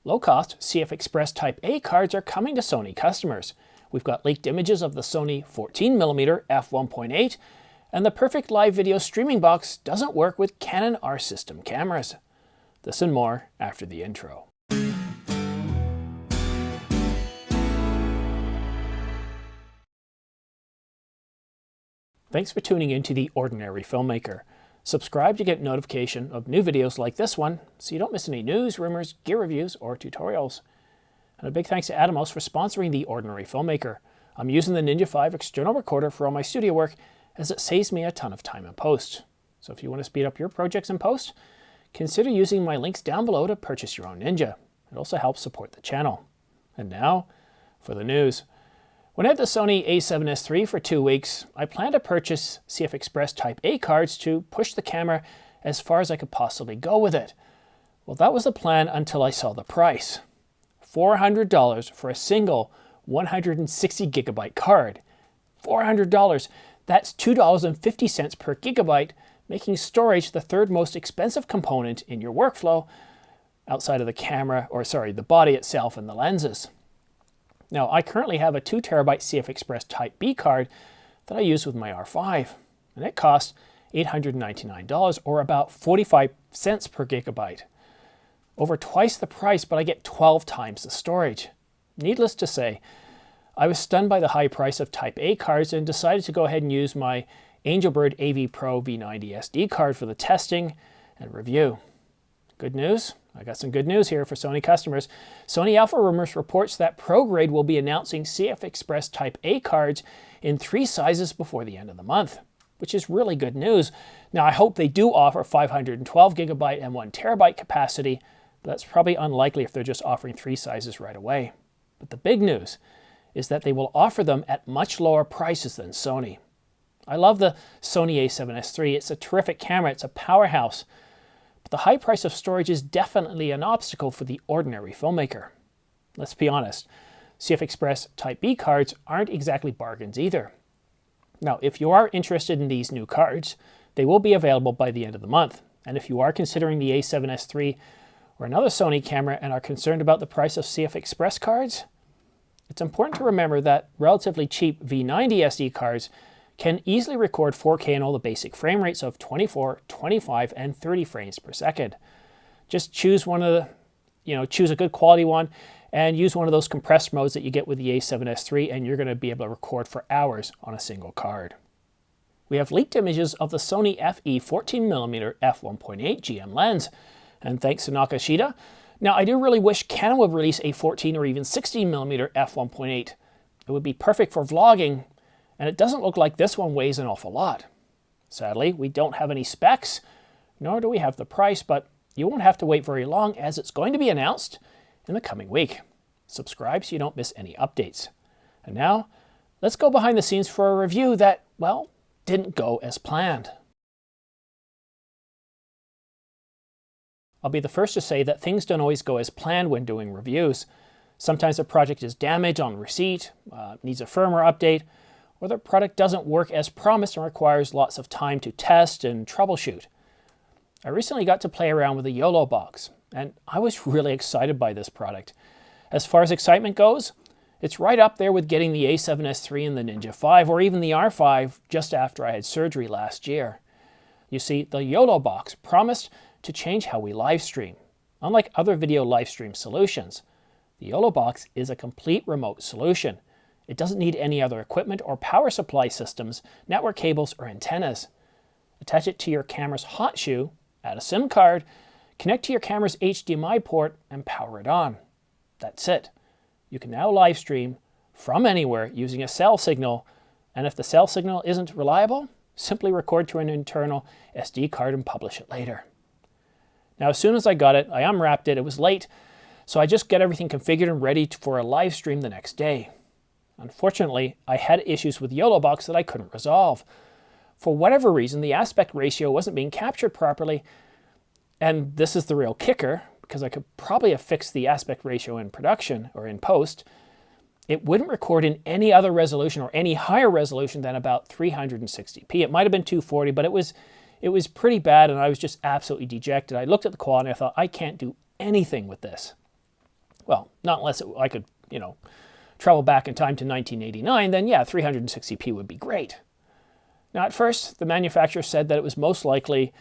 Low-cost CFexpress Type A cards are coming to Sony customers. We've got leaked images of the Sony 14mm f1.8, and the perfect live video streaming box doesn't work with Canon R system cameras. This and more after the intro. Thanks for tuning in to The Ordinary Filmmaker. Subscribe to get notification of new videos like this one so you don't miss any news, rumors, gear reviews, or tutorials. And a big thanks to Atomos for sponsoring The Ordinary Filmmaker. I'm using the Ninja 5 external recorder for all my studio work as it saves me a ton of time in post. So if you want to speed up your projects in post, consider using my links down below to purchase your own Ninja. It also helps support the channel. And now, for the news. When I had the Sony a7S III for 2 weeks, I planned to purchase CFexpress Type A cards to push the camera as far as I could possibly go with it. Well, that was the plan until I saw the price. $400 for a single 160 gigabyte card. $400, that's $2.50 per gigabyte, making storage the third most expensive component in your workflow outside of the camera, the body itself and the lenses. Now, I currently have a 2 terabyte CFexpress Type B card that I use with my R5, and it costs $899, or about 45 cents per gigabyte. Over twice the price, but I get 12 times the storage. Needless to say, I was stunned by the high price of Type A cards and decided to go ahead and use my Angelbird AV Pro V90 SD card for the testing and review. Good news? I got some good news here for Sony customers. Sony Alpha Rumors reports that Prograde will be announcing CFexpress Type A cards in 3 sizes before the end of the month, which is really good news. Now, I hope they do offer 512 gigabyte and 1 terabyte capacity, but that's probably unlikely if they're just offering 3 sizes right away. But the big news is that they will offer them at much lower prices than Sony. I love the Sony a7S III. It's a terrific camera. It's a powerhouse. But the high price of storage is definitely an obstacle for the ordinary filmmaker. Let's be honest, CFexpress Type B cards aren't exactly bargains either. Now, if you are interested in these new cards, they will be available by the end of the month. And if you are considering the a7S III or another Sony camera and are concerned about the price of CFexpress cards, it's important to remember that relatively cheap V90 SD cards can easily record 4K and all the basic frame rates of 24, 25, and 30 frames per second. Just choose choose a good quality one and use one of those compressed modes that you get with the a7S III, and you're going to be able to record for hours on a single card. We have leaked images of the Sony FE 14mm f1.8 GM lens, and thanks to Nakashita. Now, I do really wish Canon would release a 14 or even 16mm f1.8. It would be perfect for vlogging, and it doesn't look like this one weighs an awful lot. Sadly, we don't have any specs, nor do we have the price, but you won't have to wait very long as it's going to be announced in the coming week. Subscribe so you don't miss any updates. And now, let's go behind the scenes for a review that, well, didn't go as planned. I'll be the first to say that things don't always go as planned when doing reviews. Sometimes a project is damaged on receipt, needs a firmware update, or the product doesn't work as promised and requires lots of time to test and troubleshoot. I recently got to play around with the Yolo Box, and I was really excited by this product. As far as excitement goes, it's right up there with getting the a7S III and the Ninja 5, or even the R5 just after I had surgery last year. You see, the Yolo Box promised to change how we live stream. Unlike other video live stream solutions, the Yolo Box is a complete remote solution. It doesn't need any other equipment or power supply systems, network cables, or antennas. Attach it to your camera's hot shoe, add a SIM card, connect to your camera's HDMI port, and power it on. That's it. You can now live stream from anywhere using a cell signal, and if the cell signal isn't reliable, simply record to an internal SD card and publish it later. Now, as soon as I got it, I unwrapped it. It was late, so I just got everything configured and ready for a live stream the next day. Unfortunately, I had issues with Yolo Box that I couldn't resolve. For whatever reason, the aspect ratio wasn't being captured properly, and this is the real kicker, because I could probably have fixed the aspect ratio in production or in post. It wouldn't record in any other resolution or any higher resolution than about 360p. It might have been 240, but it was pretty bad, and I was just absolutely dejected. I looked at the quality and I thought, I can't do anything with this. Well, not unless I could, travel back in time to 1989, then yeah, 360p would be great. Now, at first, the manufacturer said that it was most likely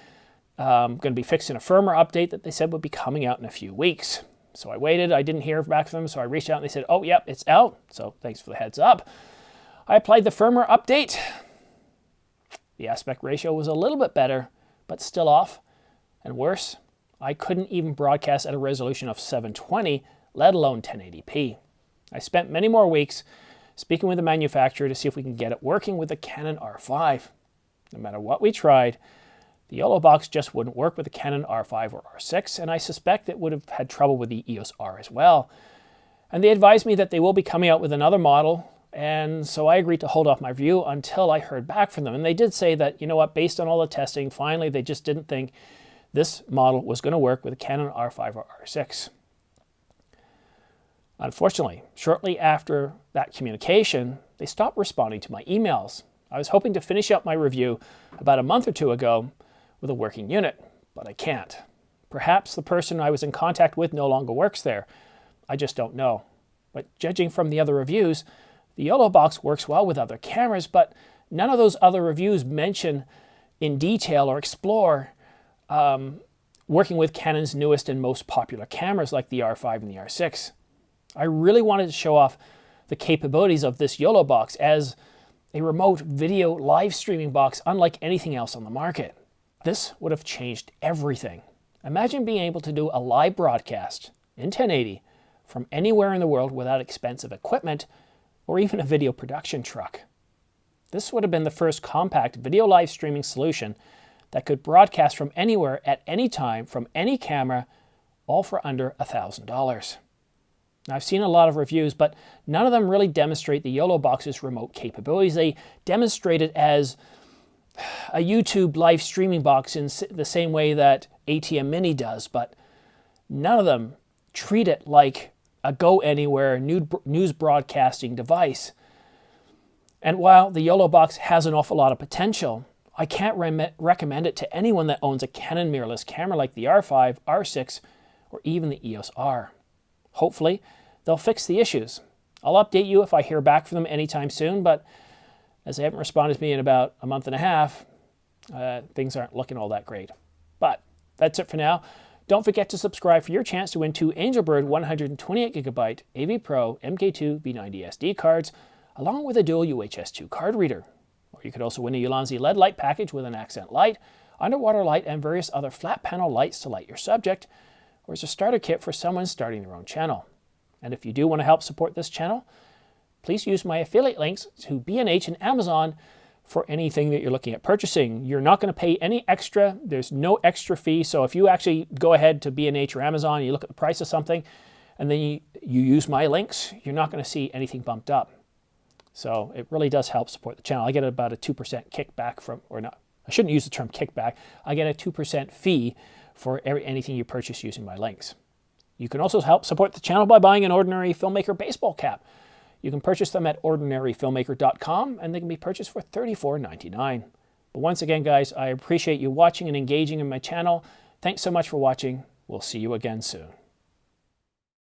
going to be fixed in a firmware update that they said would be coming out in a few weeks. So I waited. I didn't hear back from them, so I reached out and they said, oh, yep, it's out. So thanks for the heads up. I applied the firmware update. The aspect ratio was a little bit better, but still off. And worse, I couldn't even broadcast at a resolution of 720, let alone 1080p. I spent many more weeks speaking with the manufacturer to see if we can get it working with the Canon R5. No matter what we tried, the Yolo Box just wouldn't work with the Canon R5 or R6, and I suspect it would have had trouble with the EOS R as well. And they advised me that they will be coming out with another model, and so I agreed to hold off my review until I heard back from them. And they did say that, you know what, based on all the testing, finally they just didn't think this model was going to work with the Canon R5 or R6. Unfortunately, shortly after that communication, they stopped responding to my emails. I was hoping to finish up my review about a month or two ago with a working unit, but I can't. Perhaps the person I was in contact with no longer works there. I just don't know. But judging from the other reviews, the Yolo Box works well with other cameras, but none of those other reviews mention in detail or explore working with Canon's newest and most popular cameras like the R5 and the R6. I really wanted to show off the capabilities of this Yolo Box as a remote video live streaming box unlike anything else on the market. This would have changed everything. Imagine being able to do a live broadcast in 1080 from anywhere in the world without expensive equipment or even a video production truck. This would have been the first compact video live streaming solution that could broadcast from anywhere at any time from any camera, all for under $1,000. Now, I've seen a lot of reviews, but none of them really demonstrate the Yolo Box's remote capabilities. They demonstrate it as a YouTube live streaming box in the same way that ATM Mini does, but none of them treat it like a go-anywhere news broadcasting device. And while the Yolo Box has an awful lot of potential, I can't recommend it to anyone that owns a Canon mirrorless camera like the R5, R6, or even the EOS R. Hopefully, they'll fix the issues. I'll update you if I hear back from them anytime soon, but as they haven't responded to me in about a month and a half, things aren't looking all that great. But that's it for now. Don't forget to subscribe for your chance to win 2 Angelbird 128GB AV Pro MK2 V90 SD cards, along with a dual UHS-2 card reader. Or you could also win a Ulanzi LED light package with an accent light, underwater light, and various other flat panel lights to light your subject, or as a starter kit for someone starting their own channel. And if you do want to help support this channel, please use my affiliate links to B&H and Amazon for anything that you're looking at purchasing. You're not going to pay any extra. There's no extra fee. So if you actually go ahead to B&H or Amazon, you look at the price of something, and then you use my links, you're not going to see anything bumped up. So it really does help support the channel. I get about a 2% kickback from, or not, I shouldn't use the term kickback. I get a 2% fee for anything you purchase using my links. You can also help support the channel by buying an Ordinary Filmmaker baseball cap. You can purchase them at ordinaryfilmmaker.com, and they can be purchased for $34.99. But once again, guys, I appreciate you watching and engaging in my channel. Thanks so much for watching. We'll see you again soon.